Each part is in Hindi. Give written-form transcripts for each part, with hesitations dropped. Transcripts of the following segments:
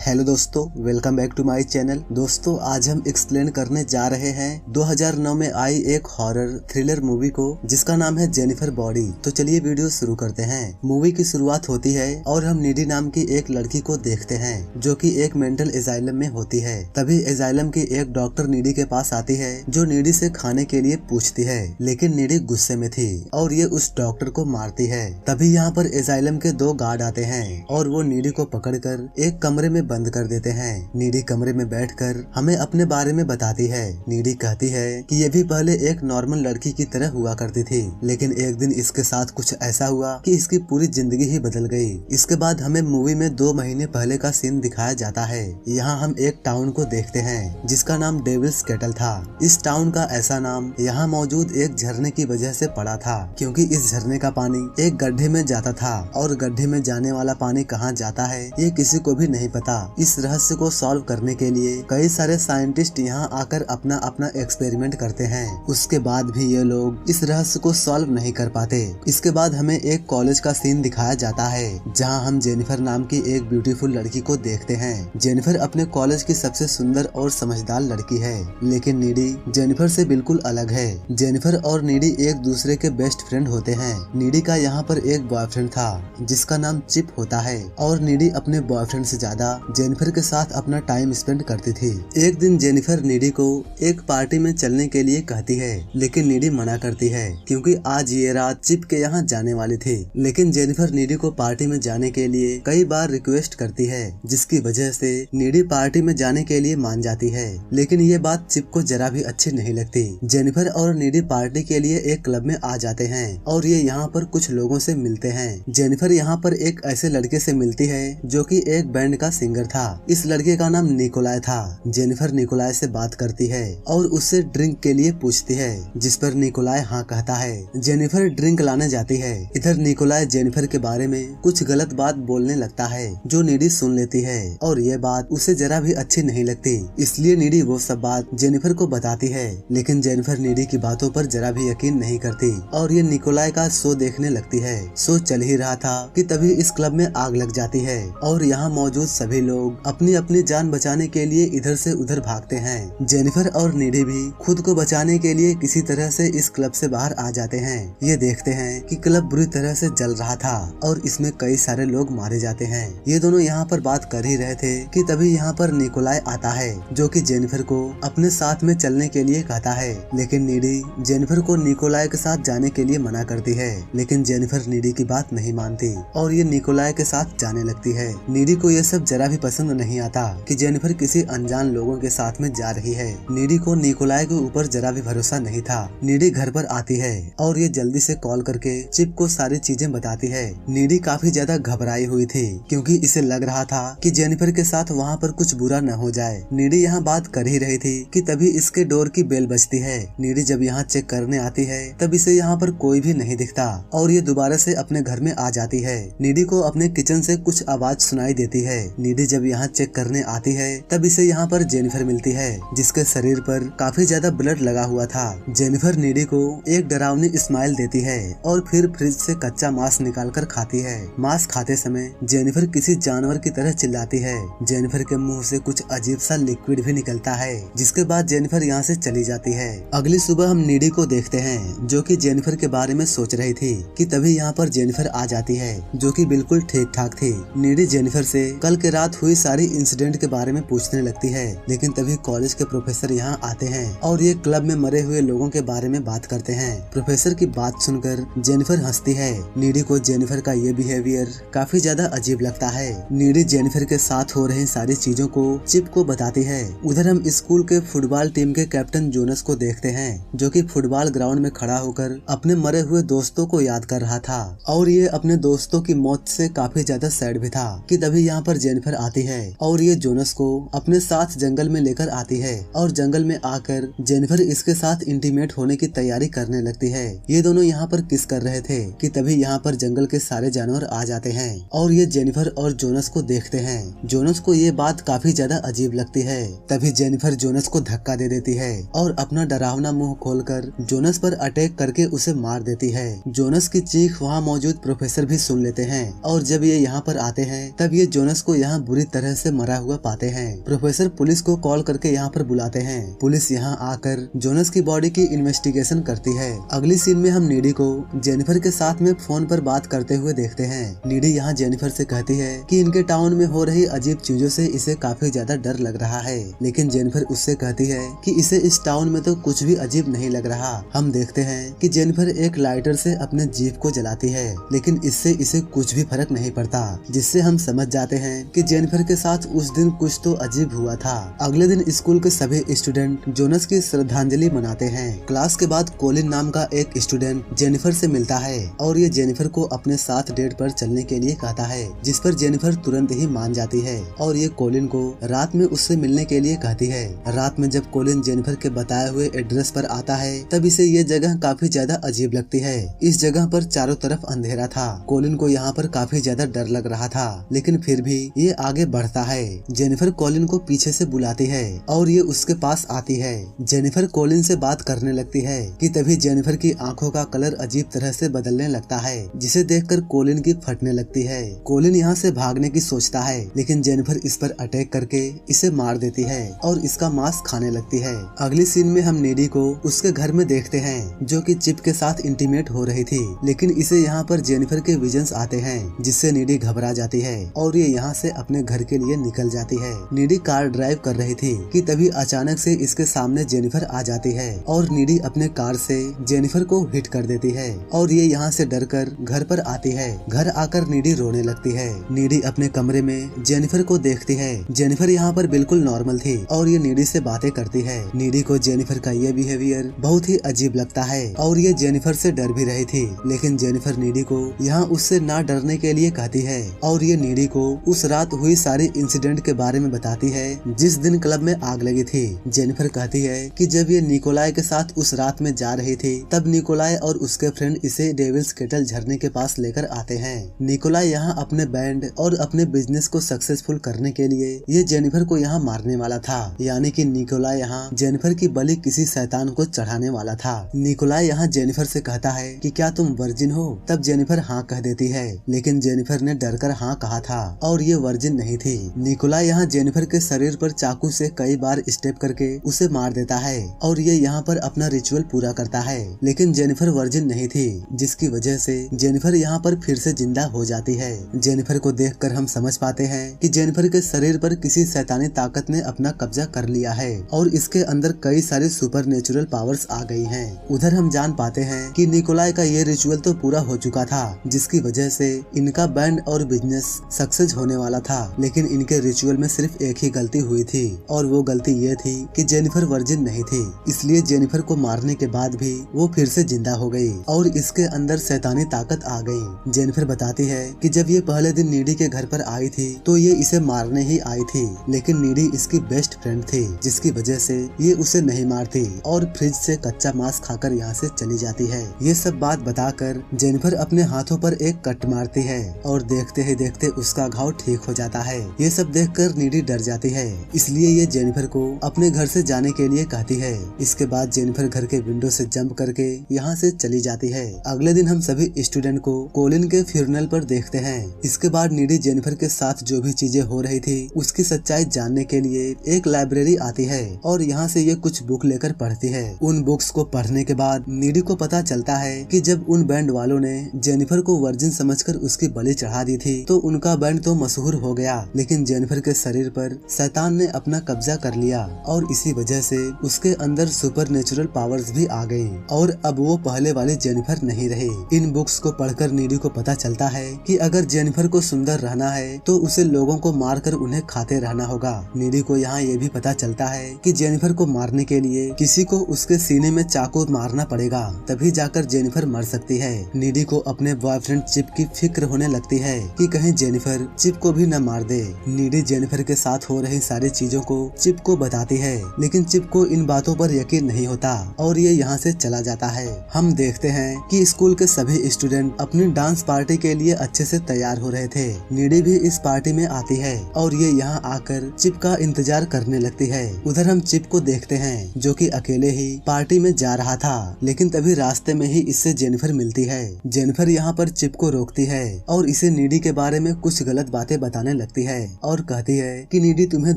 हेलो दोस्तों, welcome back to my channel. दोस्तों, आज हम एक्सप्लेन करने जा रहे हैं 2009 में आई एक हॉरर थ्रिलर मूवी को जिसका नाम है जेनिफर बॉडी। तो चलिए वीडियो शुरू करते हैं। मूवी की शुरुआत होती है और हम नीडी नाम की एक लड़की को देखते हैं जो कि एक मेंटल एजाइलम में होती है। तभी एजाइलम की एक डॉक्टर नीडी के पास आती है जो नीडी से खाने के लिए पूछती है, लेकिन नीडी गुस्से में थी और ये उस डॉक्टर को मारती है। तभी यहाँ पर एजाइलम के 2 गार्ड आते हैं और वो नीडी को पकड़कर एक कमरे में बंद कर देते हैं। नीडी कमरे में बैठकर हमें अपने बारे में बताती है। नीडी कहती है कि ये भी पहले एक नॉर्मल लड़की की तरह हुआ करती थी, लेकिन एक दिन इसके साथ कुछ ऐसा हुआ कि इसकी पूरी जिंदगी ही बदल गई। इसके बाद हमें मूवी में 2 महीने पहले का सीन दिखाया जाता है। यहाँ हम एक टाउन को देखते हैं जिसका नाम डेविल्स केटल था। इस टाउन का ऐसा नाम यहाँ मौजूद एक झरने की वजह से पड़ा था, क्योंकि इस झरने का पानी एक गड्ढे में जाता था और गड्ढे में जाने वाला पानी कहाँ जाता है ये किसी को भी नहीं पता। इस रहस्य को सॉल्व करने के लिए कई सारे साइंटिस्ट यहाँ आकर अपना अपना एक्सपेरिमेंट करते हैं। उसके बाद भी ये लोग इस रहस्य को सॉल्व नहीं कर पाते। इसके बाद हमें एक कॉलेज का सीन दिखाया जाता है जहाँ हम जेनिफर नाम की एक ब्यूटीफुल लड़की को देखते हैं। जेनिफर अपने कॉलेज की सबसे सुंदर और समझदार लड़की है, लेकिन नीडी जेनिफर से बिल्कुल अलग है। जेनिफर और नीडी एक दूसरे के बेस्ट फ्रेंड होते हैं। नीडी का यहाँ पर एक बॉयफ्रेंड था जिसका नाम चिप होता है और नीडी अपने बॉयफ्रेंड से ज्यादा जेनिफर के साथ अपना टाइम स्पेंड करती थी। एक दिन जेनिफर नीडी को एक पार्टी में चलने के लिए कहती है, लेकिन नीडी मना करती है क्योंकि आज ये रात चिप के यहाँ जाने वाली थी। लेकिन जेनिफर नीडी को पार्टी में जाने के लिए कई बार रिक्वेस्ट करती है, जिसकी वजह से नीडी पार्टी में जाने के लिए मान जाती है। लेकिन ये बात चिप को जरा भी अच्छी नहीं लगती। जेनिफर और नीडी पार्टी के लिए एक क्लब में आ जाते हैं और ये यहाँ पर कुछ लोगों से मिलते हैं। जेनिफर यहाँ पर एक ऐसे लड़के से मिलती है जो कि एक बैंड का सिंगर था। इस लड़के का नाम निकोलाई था। जेनिफर निकोलाई से बात करती है और उससे ड्रिंक के लिए पूछती है, जिस पर निकोलाई हाँ कहता है। जेनिफर ड्रिंक लाने जाती है। इधर निकोलाई जेनिफर के बारे में कुछ गलत बात बोलने लगता है जो नीडी सुन लेती है और ये बात उसे जरा भी अच्छी नहीं लगती। इसलिए नीडी वो सब बात जेनिफर को बताती है, लेकिन जेनिफर नीडी की बातों पर जरा भी यकीन नहीं करती और ये निकोलाई का शो देखने लगती है। शो चल ही रहा था कि तभी इस क्लब में आग लग जाती है और यहाँ मौजूद सभी लोग अपनी अपनी जान बचाने के लिए इधर से उधर भागते हैं। जेनिफर और नीडी भी खुद को बचाने के लिए किसी तरह से इस क्लब से बाहर आ जाते हैं। ये देखते हैं कि क्लब बुरी तरह से जल रहा था और इसमें कई सारे लोग मारे जाते हैं। ये दोनों यहाँ पर बात कर ही रहे थे कि तभी यहाँ पर निकोलाई आता है जो कि जेनिफर को अपने साथ में चलने के लिए कहता है, लेकिन नीडी जेनिफर को निकोलाई के साथ जाने के लिए मना करती है। लेकिन जेनिफर नीडी की बात नहीं मानती और ये निकोलाई के साथ जाने लगती है। नीडी को ये सब जरा भी पसंद नहीं आता कि जेनिफर किसी अनजान लोगों के साथ में जा रही है। नीडी को निकोलाई के ऊपर जरा भी भरोसा नहीं था। नीडी घर पर आती है और ये जल्दी से कॉल करके चिप को सारी चीजें बताती है। नीडी काफी ज्यादा घबराई हुई थी क्योंकि इसे लग रहा था कि जेनिफर के साथ वहाँ पर कुछ बुरा न हो जाए। नीडी यहाँ बात कर ही रही थी कि तभी इसके डोर की बेल बजती है। नीडी जब यहाँ चेक करने आती है तब इसे यहाँ पर कोई भी नहीं दिखता और ये दोबारा से अपने घर में आ जाती है। नीडी को अपने किचन से कुछ आवाज सुनाई देती है। नीडी जब यहाँ चेक करने आती है तब इसे यहाँ पर जेनिफर मिलती है जिसके शरीर पर काफी ज्यादा ब्लड लगा हुआ था। जेनिफर नीडी को एक डरावनी स्माइल देती है और फिर फ्रिज से कच्चा मांस निकालकर खाती है। मांस खाते समय जेनिफर किसी जानवर की तरह चिल्लाती है। जेनिफर के मुंह से कुछ अजीब सा लिक्विड भी निकलता है, जिसके बाद जेनिफर यहाँ से चली जाती है। अगली सुबह हम नीडी को देखते हैं जो कि जेनिफर के बारे में सोच रही थी कि तभी यहाँ पर जेनिफर आ जाती है जो कि बिल्कुल ठीक ठाक थी। नीडी जेनिफर से कल के रात हुई सारी इंसिडेंट के बारे में पूछने लगती है, लेकिन तभी कॉलेज के प्रोफेसर यहाँ आते हैं और ये क्लब में मरे हुए लोगों के बारे में बात करते हैं। प्रोफेसर की बात सुनकर जेनिफर हंसती है। नीडी को जेनिफर का ये बिहेवियर काफी ज्यादा अजीब लगता है। नीडी जेनिफर के साथ हो रही सारी चीजों को चिप को बताती है। उधर हम स्कूल के फुटबॉल टीम के कैप्टन जोनस को देखते हैं जो कि फुटबॉल ग्राउंड में खड़ा होकर अपने मरे हुए दोस्तों को याद कर रहा था और ये अपने दोस्तों की मौत से काफी ज्यादा सैड भी था कि तभी यहाँ पर जेनिफर आती है और ये जोनस को अपने साथ जंगल में लेकर आती है और जंगल में आकर जेनिफर इसके साथ इंटीमेट होने की तैयारी करने लगती है। ये दोनों यहाँ पर किस कर रहे थे कि तभी यहाँ पर जंगल के सारे जानवर आ जाते हैं और ये जेनिफर और जोनस को देखते हैं। जोनस को ये बात काफी ज्यादा अजीब लगती है। तभी जेनिफर जोनस को धक्का दे देती है और अपना डरावना मुंह खोलकर जोनस पर अटैक करके उसे मार देती है। जोनस की चीख वहाँ मौजूद प्रोफेसर भी सुन लेते हैं और जब ये यहाँ पर आते हैं तब ये जोनस को यहाँ बुरी तरह से मरा हुआ पाते हैं। प्रोफेसर पुलिस को कॉल करके यहाँ पर बुलाते हैं। पुलिस यहाँ आकर जोनस की बॉडी की इन्वेस्टिगेशन करती है। अगली सीन में हम नीडी को जेनिफर के साथ में फोन पर बात करते हुए देखते हैं। नीडी यहाँ जेनिफर से कहती है कि इनके टाउन में हो रही अजीब चीजों से इसे काफी ज्यादा डर लग रहा है, लेकिन जेनिफर उससे कहती है कि इसे इस टाउन में तो कुछ भी अजीब नहीं लग रहा। हम देखते हैं कि जेनिफर एक लाइटर से अपने जीप को जलाती है, लेकिन इससे इसे कुछ भी फर्क नहीं पड़ता, जिससे हम समझ जाते हैं कि जेनिफर के साथ उस दिन कुछ तो अजीब हुआ था। अगले दिन स्कूल के सभी स्टूडेंट जोनस की श्रद्धांजलि मनाते हैं। क्लास के बाद कोलिन नाम का एक स्टूडेंट जेनिफर से मिलता है और ये जेनिफर को अपने साथ डेट पर चलने के लिए कहता है, जिस पर जेनिफर तुरंत ही मान जाती है और ये कोलिन को रात में उससे मिलने के लिए कहती है। रात में जब कोलिन जेनिफर के बताए हुए एड्रेस पर आता है तब इसे ये जगह काफी ज्यादा अजीब लगती है। इस जगह पर चारों तरफ अंधेरा था। कोलिन को यहाँ पर काफी ज्यादा डर लग रहा था, लेकिन फिर भी ये आगे बढ़ता है। जेनिफर कोलिन को पीछे से बुलाती है और ये उसके पास आती है। जेनिफर कोलिन से बात करने लगती है कि तभी जेनिफर की आंखों का कलर अजीब तरह से बदलने लगता है, जिसे देखकर कोलिन की फटने लगती है। कोलिन यहाँ से भागने की सोचता है, लेकिन जेनिफर इस पर अटैक करके इसे मार देती है और इसका मांस खाने लगती है। अगली सीन में हम नीडी को उसके घर में देखते हैं, जो कि चिप के साथ इंटीमेट हो रही थी, लेकिन इसे यहाँ पर जेनिफर के विजन्स आते हैं, जिससे नीडी घबरा जाती है और ये यहाँ से अपने घर के लिए निकल जाती है। नीडी कार ड्राइव कर रही थी कि तभी अचानक से इसके सामने जेनिफर आ जाती है और नीडी अपने कार से जेनिफर को हिट कर देती है और ये यहाँ से डरकर घर पर आती है। घर आकर नीडी रोने लगती है। नीडी अपने कमरे में जेनिफर को देखती है। जेनिफर यहाँ पर बिल्कुल नॉर्मल थी और ये नीडी से बातें करती है। नीडी को जेनिफर का ये बिहेवियर बहुत ही अजीब लगता है और ये जेनिफर से डर भी रही थी, लेकिन जेनिफर नीडी को यहाँ उससे ना डरने के लिए कहती है और ये नीडी को उस रात हुई सारी इंसिडेंट के बारे में बताती है जिस दिन क्लब में आग लगी थी। जेनिफर कहती है कि जब ये निकोलाई के साथ उस रात में जा रही थी तब निकोलाई और उसके फ्रेंड इसे डेविल्स केटल झरने के पास लेकर आते हैं। निकोलाई यहाँ अपने बैंड और अपने बिजनेस को सक्सेसफुल करने के लिए ये जेनिफर को यहाँ मारने वाला था, यानी कि निकोलाई यहाँ जेनिफर की बलि किसी शैतान को चढ़ाने वाला था। निकोलाई यहाँ जेनिफर से कहता है कि क्या तुम वर्जिन हो? तब जेनिफर हाँ कह देती है, लेकिन जेनिफर ने डरकर हाँ कहा था और ये वर्जिन नहीं थी। निकोलाई यहाँ जेनिफर के शरीर पर चाकू से कई बार स्टेप करके उसे मार देता है और ये यहाँ पर अपना रिचुअल पूरा करता है, लेकिन जेनिफर वर्जिन नहीं थी, जिसकी वजह से जेनिफर यहाँ पर फिर से जिंदा हो जाती है। जेनिफर को देखकर हम समझ पाते हैं कि जेनिफर के शरीर पर किसी शैतानी ताकत ने अपना कब्जा कर लिया है और इसके अंदर कई सारी सुपर नेचुरल पावर्स आ गई हैं। उधर हम जान पाते हैं कि निकोलाई का ये रिचुअल तो पूरा हो चुका था, जिसकी वजह से इनका बैंड और बिजनेस सक्सेस होने वाला था, लेकिन इनके रिचुअल में सिर्फ एक ही गलती हुई थी और वो गलती ये थी कि जेनिफर वर्जिन नहीं थी, इसलिए जेनिफर को मारने के बाद भी वो फिर से जिंदा हो गई और इसके अंदर शैतानी ताकत आ गई। जेनिफर बताती है कि जब ये पहले दिन नीडी के घर पर आई थी तो ये इसे मारने ही आई थी, लेकिन नीडी इसकी बेस्ट फ्रेंड थी, जिसकी वजह से ये उसे नहीं मारती और फ्रिज से कच्चा मांस खाकर यहाँ से चली जाती है। ये सब बात बताकर जेनिफर अपने हाथों पर एक कट मारती है और देखते ही देखते उसका घाव ठीक हो जाता है। ये सब देखकर नीडी डर जाती है, इसलिए ये जेनिफर को अपने घर से जाने के लिए कहती है। इसके बाद जेनिफर घर के विंडो से जंप करके यहाँ से चली जाती है। अगले दिन हम सभी स्टूडेंट को कोलिन के फ्यूनरल पर देखते हैं। इसके बाद नीडी जेनिफर के साथ जो भी चीजें हो रही थी उसकी सच्चाई जानने के लिए एक लाइब्रेरी आती है और यहाँ से ये कुछ बुक लेकर पढ़ती है। उन बुक्स को पढ़ने के बाद नीडी को पता चलता है कि जब उन बैंड वालों ने जेनिफर को वर्जिन समझकर उसकी बलि चढ़ा दी थी तो उनका बैंड तो मशहूर हो गया, लेकिन जेनिफर के शरीर पर शैतान ने अपना कब्जा कर लिया और इसी वजह से उसके अंदर सुपर नेचुरल पावर्स भी आ गई और अब वो पहले वाली जेनिफर नहीं रही। इन बुक्स को पढ़कर नीडी को पता चलता है कि अगर जेनिफर को सुंदर रहना है तो उसे लोगों को मारकर उन्हें खाते रहना होगा। नीडी को यहाँ ये भी पता चलता है कि जेनिफर को मारने के लिए किसी को उसके सीने में चाकू मारना पड़ेगा, तभी जाकर जेनिफर मर सकती है। नीडी को अपने बॉयफ्रेंड चिप की फिक्र होने लगती है कि कहीं जेनिफर चिप को भी न मार दे। नीडी जेनिफर के साथ हो रही सारी चीजों को चिप को बताती है, लेकिन चिप को इन बातों पर यकीन नहीं होता और ये यहाँ से चला जाता है। हम देखते हैं कि स्कूल के सभी स्टूडेंट अपनी डांस पार्टी के लिए अच्छे से तैयार हो रहे थे। नीडी भी इस पार्टी में आती है और ये यहाँ आकर चिप का इंतजार करने लगती है। उधर हम चिप को देखते हैं जो कि अकेले ही पार्टी में जा रहा था, लेकिन तभी रास्ते में ही इससे जेनिफर मिलती है। जेनिफर यहाँ पर चिप को रोकती है और इसे नीडी के बारे में कुछ गलत बातें बताने लगती है और कहती है कि नीडी तुम्हें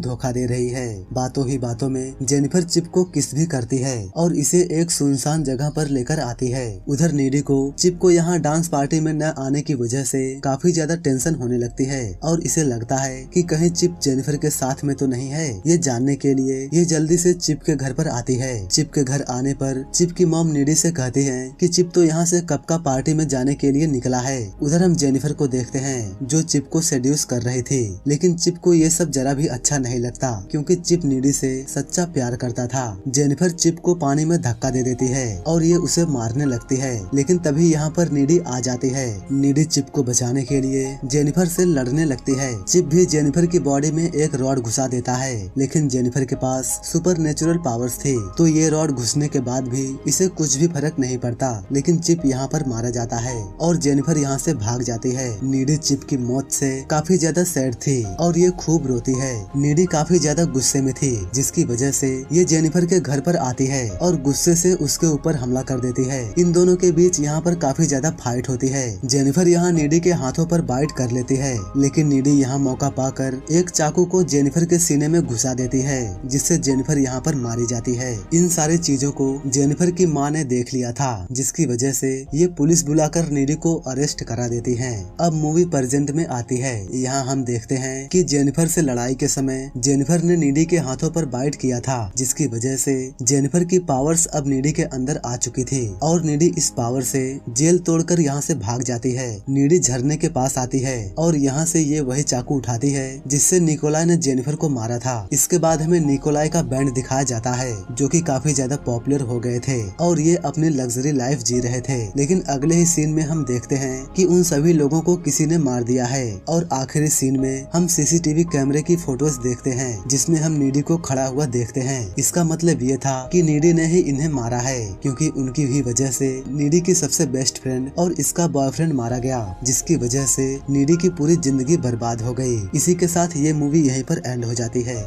धोखा दे रही है। बातों ही बातों में जेनिफर चिप को किस भी करती है और इसे एक सुनसान जगह पर लेकर आती है। उधर नीडी को चिप को यहाँ डांस पार्टी में न आने की वजह से काफी ज्यादा टेंशन होने लगती है और इसे लगता है कि कहीं चिप जेनिफर के साथ में तो नहीं है। ये जानने के लिए ये जल्दी से चिप के घर पर आती है। चिप के घर आने पर चिप की मॉम नीडी से कहती है कि चिप तो यहाँ से कब का पार्टी में जाने के लिए निकला है। उधर हम जेनिफर को देखते हैं जो चिप को सेड्यूस कर रही थी, लेकिन चिप को ये सब जरा भी अच्छा नहीं लगता क्योंकि चिप नीडी से सच्चा प्यार करता था। जेनिफर चिप को पानी में धक्का दे देती है और ये उसे मारने लगती है, लेकिन तभी यहाँ पर नीडी आ जाती है। नीडी चिप को बचाने के लिए जेनिफर से लड़ने लगती है। चिप भी जेनिफर की बॉडी में एक रॉड घुसा देता है, लेकिन जेनिफर के पास सुपर नेचुरल पावर्स थी तो ये रॉड घुसने के बाद भी इसे कुछ भी फर्क नहीं पड़ता। लेकिन चिप यहाँ पर मारा जाता है और जेनिफर यहाँ से भाग जाती है। नीडी चिप की मौत से काफी ज्यादा सैड थी और ये खूब रोती है। नीडी काफी ज्यादा गुस्से में थी जिसकी वजह से ये जेनिफर के घर पर आती है और गुस्से से उसके ऊपर हमला कर देती है। इन दोनों के बीच यहाँ पर काफी ज्यादा फाइट होती है। जेनिफर यहाँ नीडी के हाथों पर बाइट कर लेती है, लेकिन नीडी यहाँ मौका पाकर एक चाकू को जेनिफर के सीने में घुसा देती है जिससे जेनिफर यहाँ पर मारी जाती है। इन सारी चीजों को जेनिफर की माँ ने देख लिया था जिसकी वजह से ये पुलिस बुलाकर नीडी को अरेस्ट करा देती है। अब मूवी प्रेजेंट में आती है। यहाँ हम देखते हैं कि जेनिफर से लड़ाई के समय जेनिफर ने नीडी के हाथों पर बाइट किया था जिसकी वजह से जेनिफर की पावर्स अब नीडी के अंदर आ चुकी थी और नीडी इस पावर से जेल तोड़कर यहाँ से भाग जाती है। नीडी झरने के पास आती है और यहाँ से ये वही चाकू उठाती है जिससे निकोलाई ने जेनिफर को मारा था। इसके बाद हमें निकोलाई का बैंड दिखाया जाता है जो कि काफी ज्यादा पॉपुलर हो गए थे और ये अपनी लग्जरी लाइफ जी रहे थे, लेकिन अगले ही सीन में हम देखते हैं कि उन सभी लोगों को किसी ने मार दिया है। और आखिरी सीन में हम सीसीटीवी कैमरे की फोटोज देखते हैं जिसमें हम नीडी को खड़ा हुआ देखते हैं। इसका मतलब ये था कि नीडी ने ही इन्हें मारा है क्योंकि उनकी ही वजह से नीडी की सबसे बेस्ट फ्रेंड और इसका बॉयफ्रेंड मारा गया, जिसकी वजह से नीडी की पूरी जिंदगी बर्बाद हो गई। इसी के साथ ये मूवी यहीं पर एंड हो जाती है।